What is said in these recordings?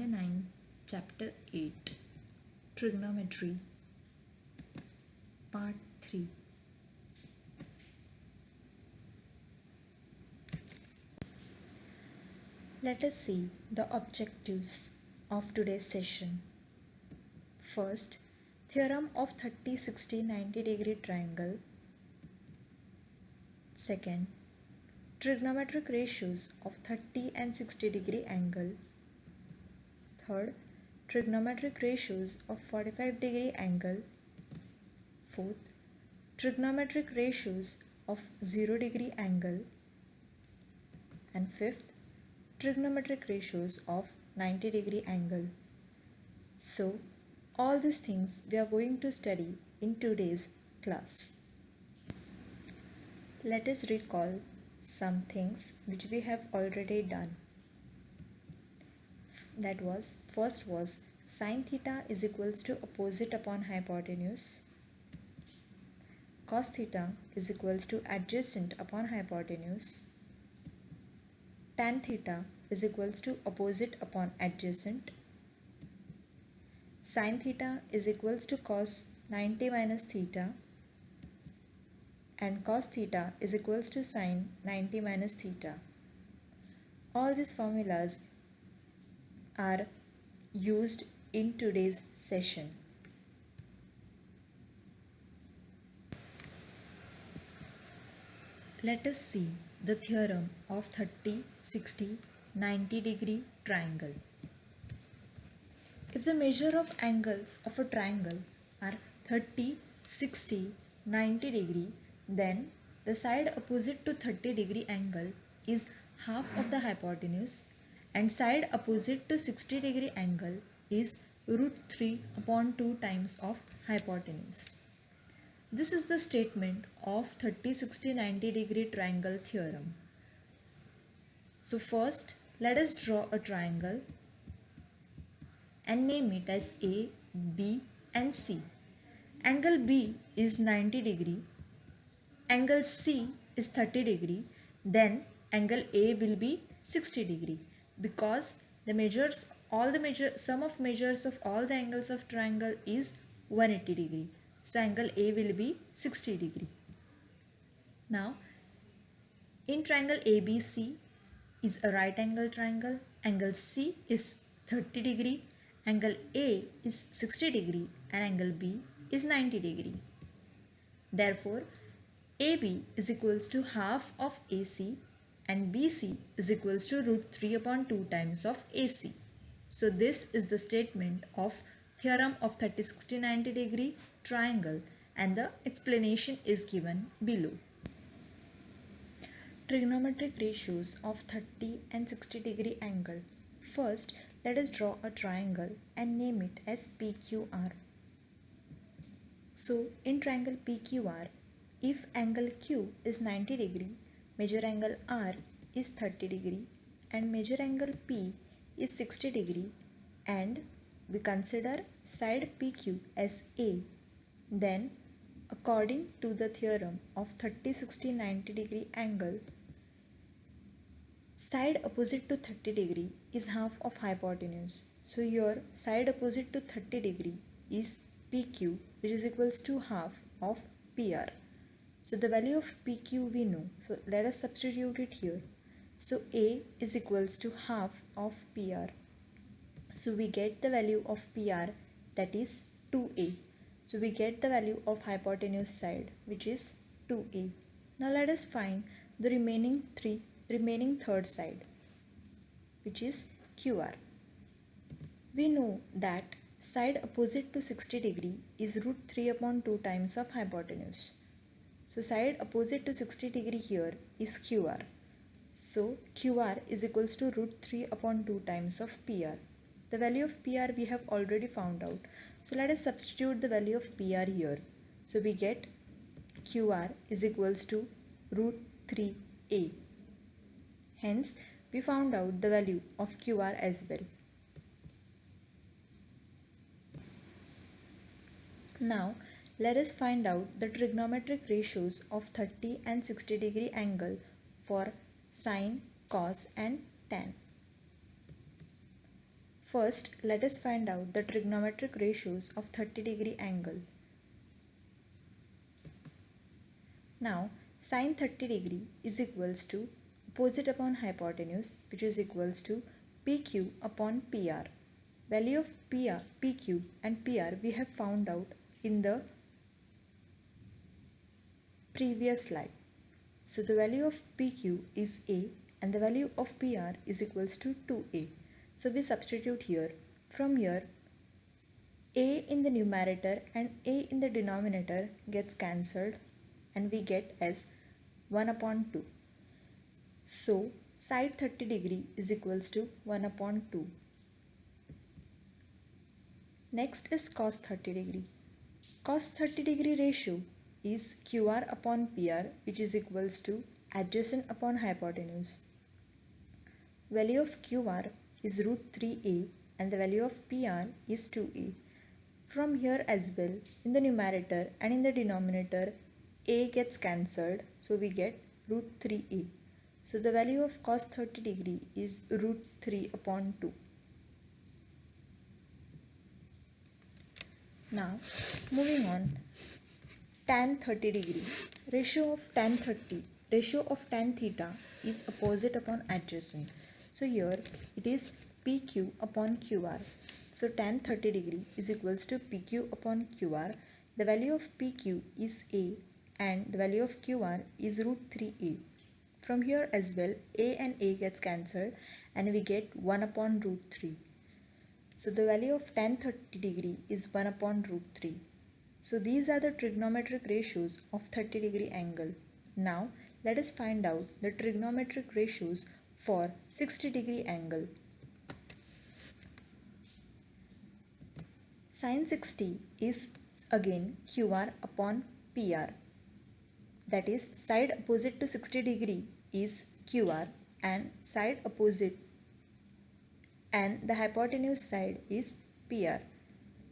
Adhyay 9, Chapter 8, Trigonometry, Part 3. Let us see the objectives of today's session. First, theorem of 30, 60, 90 degree triangle. Second, trigonometric ratios of 30 and 60 degree angle. Third, trigonometric ratios of 45 degree angle. Fourth, trigonometric ratios of 0 degree angle. And fifth, trigonometric ratios of 90 degree angle. So, all these things we are going to study in today's class. Let us recall some things which we have already done. That was, first was sin theta is equals to opposite upon hypotenuse. Cos theta is equals to adjacent upon hypotenuse. Tan theta is equals to opposite upon adjacent. Sin theta is equals to cos 90 minus theta. And cos theta is equals to sin 90 minus theta. All these formulas are used in today's session. Let us see the theorem of 30, 60, 90 degree triangle. If the measure of angles of a triangle are 30, 60, 90 degree, then the side opposite to 30 degree angle is half of the hypotenuse and side opposite to 60 degree angle is root 3 upon 2 times of hypotenuse. This is the statement of 30, 60, 90 degree triangle theorem. So first, let us draw a triangle and name it as A, B and C. Angle B is 90 degree, angle C is 30 degree, then angle A will be 60 degree because the sum of measures of all the angles of triangle is 180 degree. So angle A will be 60 degree. Now in triangle ABC is a right angle triangle. Angle C is 30 degree, angle A is 60 degree and angle B is 90 degree. Therefore, AB is equals to half of AC and BC is equals to root 3 upon 2 times of AC. So this is the statement of theorem of 30, 60, 90 degree triangle and the explanation is given below. Trigonometric ratios of 30 and 60 degree angle. First, let us draw a triangle and name it as PQR. So, in triangle PQR, if angle Q is 90 degree, measure angle R is 30 degree and measure angle P is 60 degree and we consider side PQ as A, then according to the theorem of 30, 60, 90 degree angle, side opposite to 30 degree is half of hypotenuse. So your side opposite to 30 degree is PQ, which is equals to half of PR. So the value of PQ we know. So let us substitute it here. So A is equals to half of PR. So we get the value of PR, that is 2A. So we get the value of hypotenuse side, which is 2A. Now let us find the remaining third side, which is QR. We know that side opposite to 60 degree is root 3 upon 2 times of hypotenuse. So side opposite to 60 degree here is QR. So QR is equals to root 3 upon 2 times of PR. The value of PR we have already found out. So let us substitute the value of PR here. So we get QR is equals to root 3A. Hence, we found out the value of QR as well. Now, let us find out the trigonometric ratios of 30 and 60 degree angle for sine, cos and tan. First, let us find out the trigonometric ratios of 30-degree angle. Now, sine 30 degree is equals to opposite upon hypotenuse, which is equals to PQ upon PR. Value of PQ and PR we have found out in the previous slide. So the value of PQ is A and the value of PR is equals to 2A. So we substitute here. From here, A in the numerator and A in the denominator gets cancelled and we get as 1 upon 2. So side 30 degree is equals to 1 upon 2. Next is cos 30 degree. Cos 30 degree ratio is QR upon PR, which is equals to adjacent upon hypotenuse. Value of QR is root 3A and the value of PR is 2A. From here as well, in the numerator and in the denominator, A gets cancelled, so we get root 3A. So the value of cos 30 degree is root 3 upon 2. Now, moving on, tan 30 degree. Ratio of tan theta is opposite upon adjacent. So here it is PQ upon QR. So tan 30 degree is equals to PQ upon QR. The value of PQ is A and the value of QR is root 3A. From here as well, A and A gets cancelled and we get 1 upon root 3. So the value of tan 30 degree is 1 upon root 3. So these are the trigonometric ratios of 30 degree angle. Now let us find out the trigonometric ratios for 60 degree angle. Sin 60 is again QR upon PR. That is, side opposite to 60 degree is QR and side opposite and the hypotenuse side is PR.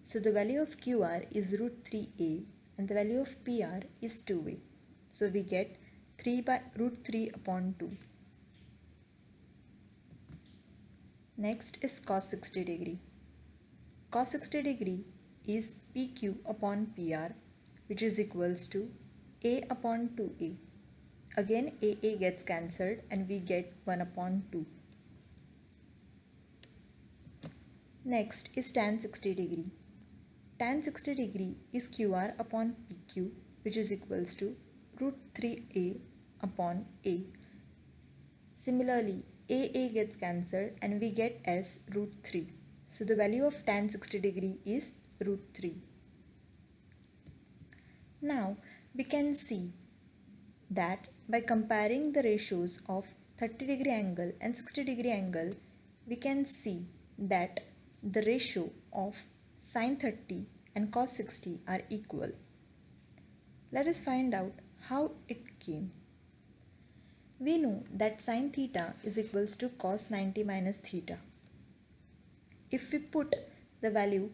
So the value of QR is root 3A and the value of PR is 2A. So we get 3 by root 3 upon 2. Next is cos 60 degree. Cos 60 degree is PQ upon PR, which is equals to A upon 2A. Again AA gets cancelled and we get 1 upon 2. Next is tan 60 degree. Tan 60 degree is QR upon PQ, which is equals to root 3A upon A. Similarly, AA gets cancelled and we get as root 3. So the value of tan 60 degree is root 3. Now we can see that by comparing the ratios of 30 degree angle and 60 degree angle, we can see that the ratio of sin 30 and cos 60 are equal. Let us find out how it came. We know that sin theta is equals to cos 90 minus theta. If we put the value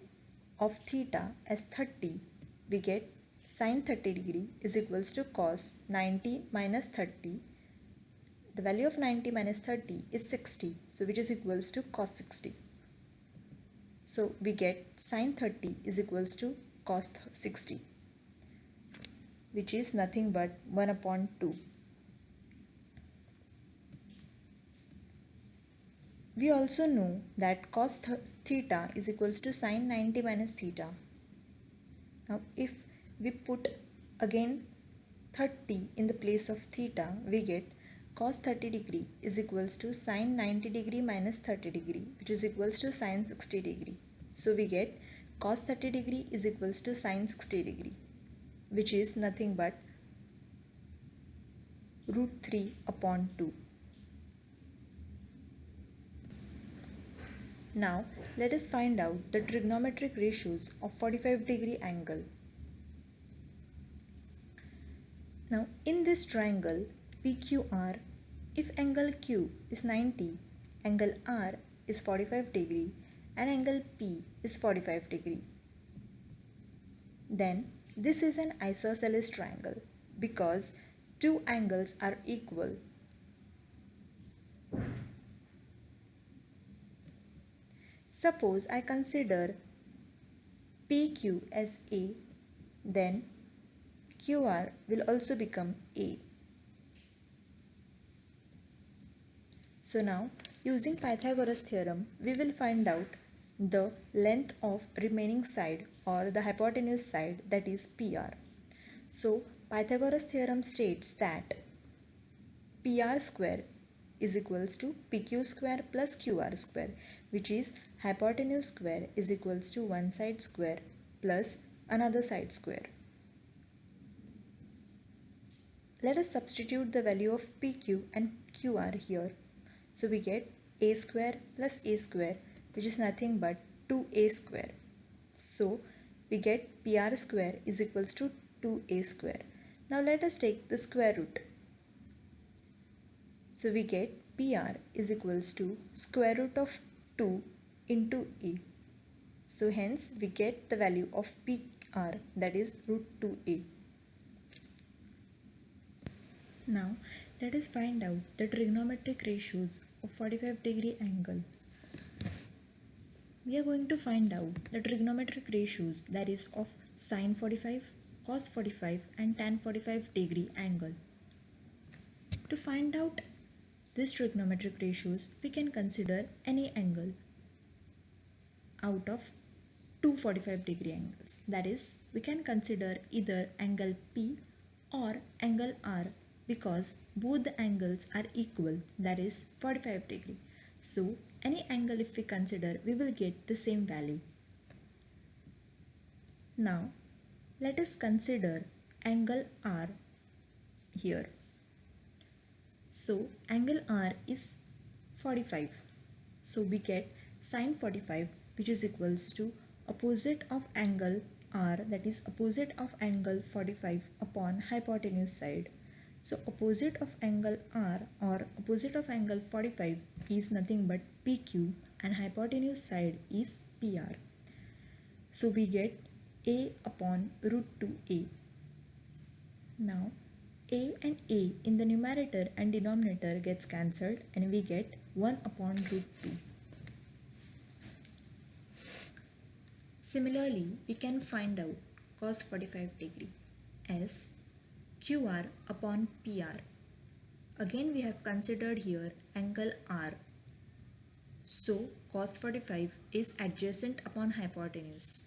of theta as 30, we get sin 30 degree is equals to cos 90 minus 30. The value of 90 minus 30 is 60, so which is equals to cos 60. So we get sin 30 is equals to cos 60, which is nothing but 1 upon 2. We also know that cos theta is equals to sin 90 minus theta. Now if we put again 30 in the place of theta, we get cos 30 degree is equals to sin 90 degree minus 30 degree, which is equals to sin 60 degree. So we get cos 30 degree is equals to sin 60 degree, which is nothing but root 3 upon 2. Now let us find out the trigonometric ratios of 45 degree angle. Now in this triangle PQR, if angle Q is 90, angle R is 45 degree and angle P is 45 degree, then this is an isosceles triangle because two angles are equal. Suppose I consider PQ as A, then QR will also become A. So now, using Pythagoras theorem, we will find out the length of remaining side or the hypotenuse side, that is PR. So Pythagoras theorem states that PR square is equals to PQ square plus QR square, which is hypotenuse square is equals to one side square plus another side square. Let us substitute the value of PQ and QR here. So we get A square plus A square, which is nothing but 2A square. So we get PR square is equals to 2A square. Now let us take the square root. So we get PR is equals to square root of 2 into A. So hence we get the value of PR, that is root 2A. Now let us find out the trigonometric ratios of 45-degree angle. We are going to find out the trigonometric ratios, that is of sin 45, cos 45 and tan 45 degree angle. To find out these trigonometric ratios, we can consider any angle out of two 45-degree angles. That is, we can consider either angle P or angle R, because both the angles are equal, that is 45 degree. So any angle if we consider, we will get the same value. Now let us consider angle R here. So angle R is 45. So we get sin 45, which is equals to opposite of angle R, that is opposite of angle 45 upon hypotenuse side. So opposite of angle R or opposite of angle 45 is nothing but PQ and hypotenuse side is PR. So we get A upon root 2A. Now A and A in the numerator and denominator gets cancelled and we get 1 upon root 2. Similarly, we can find out cos 45 degree as QR upon PR. Again we have considered here angle R. So cos 45 is adjacent upon hypotenuse.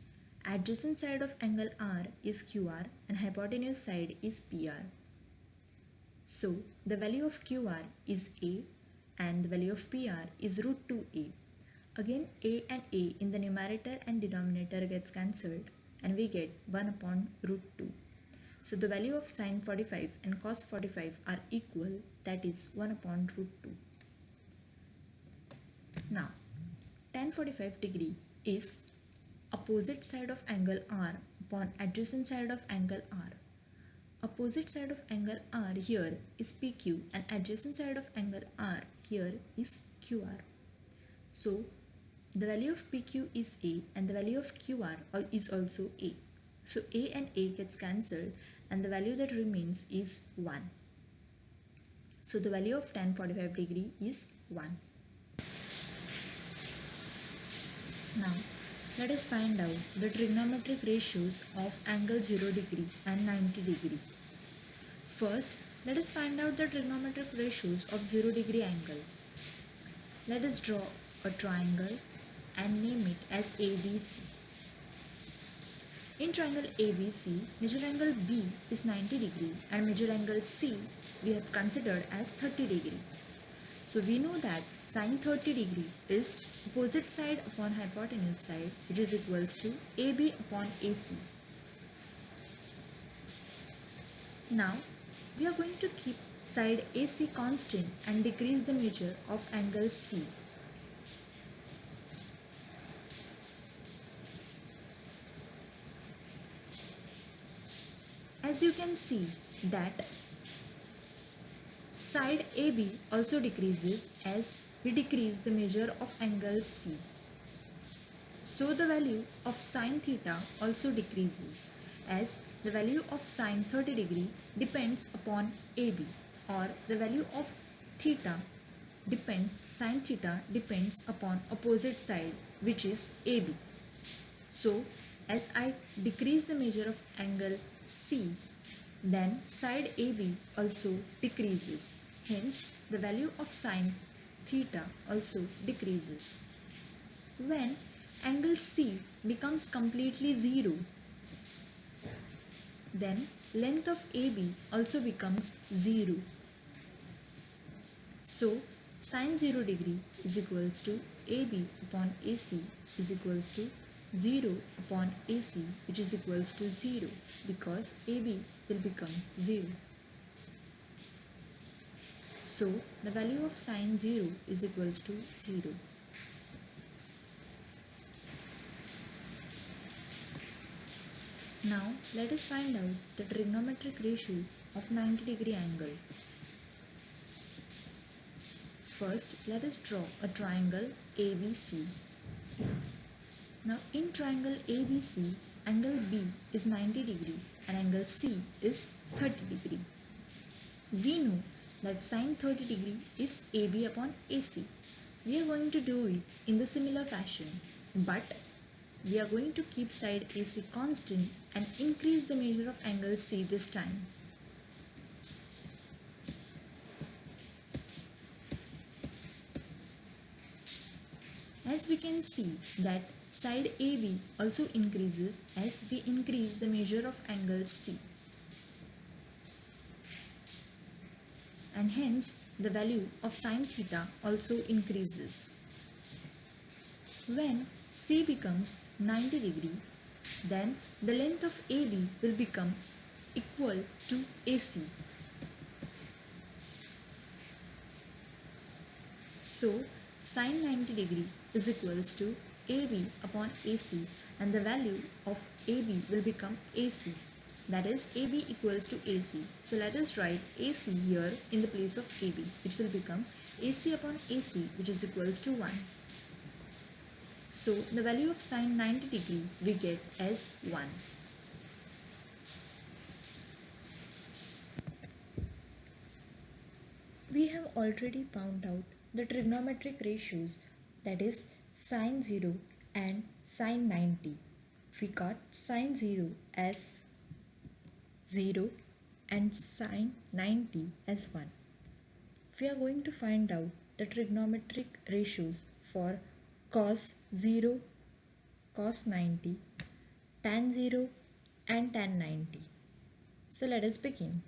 Adjacent side of angle R is QR and hypotenuse side is PR. So the value of QR is A and the value of PR is root 2A. Again A and A in the numerator and denominator gets cancelled and we get 1 upon root 2. So the value of sin 45 and cos 45 are equal, that is 1 upon root 2. Now tan 45 degree is opposite side of angle R upon adjacent side of angle R. Opposite side of angle R here is PQ and adjacent side of angle R here is QR. So the value of PQ is A and the value of QR is also A. So A and A gets cancelled and the value that remains is 1. So the value of tan 45 degree is 1. Now let us find out the trigonometric ratios of angle 0 degree and 90 degree. First, let us find out the trigonometric ratios of 0 degree angle. Let us draw a triangle and name it as ABC. In triangle ABC, major angle B is 90 degree and major angle C we have considered as 30 degree. So we know that sin 30 degree is opposite side upon hypotenuse side, which is equals to AB upon AC. Now we are going to keep side AC constant and decrease the measure of angle C. As you can see that side AB also decreases as we decrease the measure of angle C. So the value of sin theta also decreases as the value of sin 30 degree depends upon AB, or the value of sin theta depends upon opposite side which is AB. So as I decrease the measure of angle C, then side AB also decreases. Hence the value of sine theta also decreases. When angle C becomes completely 0, then length of AB also becomes 0. So sine 0 degree is equals to AB upon AC is equals to 0 upon AC, which is equals to 0, because AB will become 0. So the value of sine 0 is equals to 0. Now let us find out the trigonometric ratio of 90-degree angle. First, let us draw a triangle ABC. Now in triangle ABC, angle B is 90 degree and angle C is 30 degree. We know that sine 30 degree is AB upon AC. We are going to do it in the similar fashion, but we are going to keep side AC constant and increase the measure of angle C this time. As we can see that side AB also increases as we increase the measure of angle C, and hence the value of sine theta also increases. When C becomes 90 degree, then the length of AB will become equal to AC. So sine 90 degree is equals to AB upon AC, and the value of AB will become AC. That is AB equals to AC. So let us write AC here in the place of AB, which will become AC upon AC, which is equals to 1. So the value of sine 90 degree we get as 1. We have already found out the trigonometric ratios, that is sine 0 and sine 90. We got sine 0 as 0 and sine 90 as 1. We are going to find out the trigonometric ratios for cos 0, cos 90, tan 0 and tan 90. So let us begin.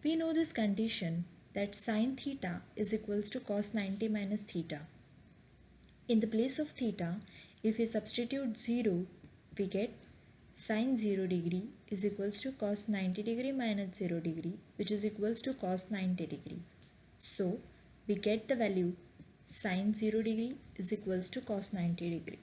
We know this condition that sine theta is equals to cos 90 minus theta. In the place of theta, if we substitute 0, we get sine 0 degree is equals to cos 90 degree minus 0 degree, which is equals to cos 90 degree. So we get the value sine 0 degree is equals to cos 90 degree.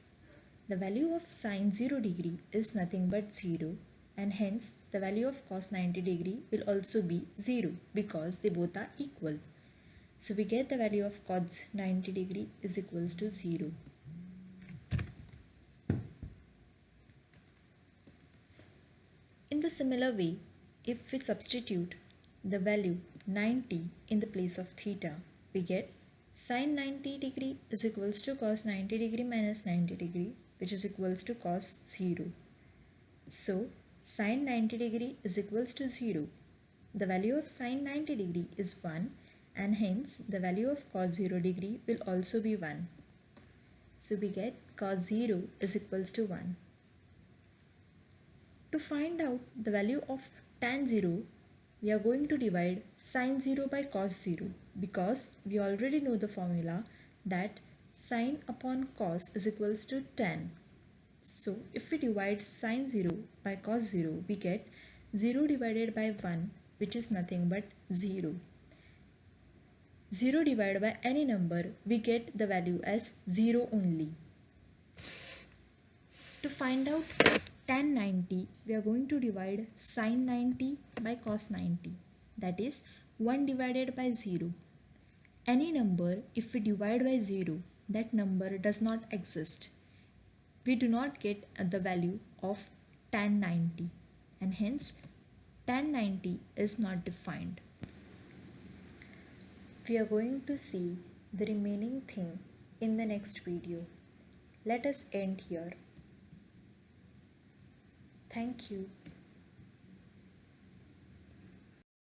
The value of sine 0 degree is nothing but 0, and hence the value of cos 90 degree will also be 0 because they both are equal. So we get the value of cos 90 degree is equals to 0. In the similar way, if we substitute the value 90 in the place of theta, we get sine 90 degree is equals to cos 90 degree minus 90 degree, which is equals to cos 0. So sine 90 degree is equals to 0. The value of sine 90 degree is 1, and hence the value of cos 0 degree will also be 1. So we get cos 0 is equals to 1. To find out the value of tan 0, we are going to divide sine 0 by cos 0, because we already know the formula that sine upon cos is equals to tan. So if we divide sine 0 by cos 0, we get 0 divided by 1, which is nothing but 0. 0 divided by any number, we get the value as 0 only. To find out tan 90, we are going to divide sine 90 by cos 90. That is 1 divided by 0. Any number, if we divide by 0, that number does not exist. We do not get the value of tan 90, and hence tan 90 is not defined. We are going to see the remaining thing in the next video. Let us end here. Thank you.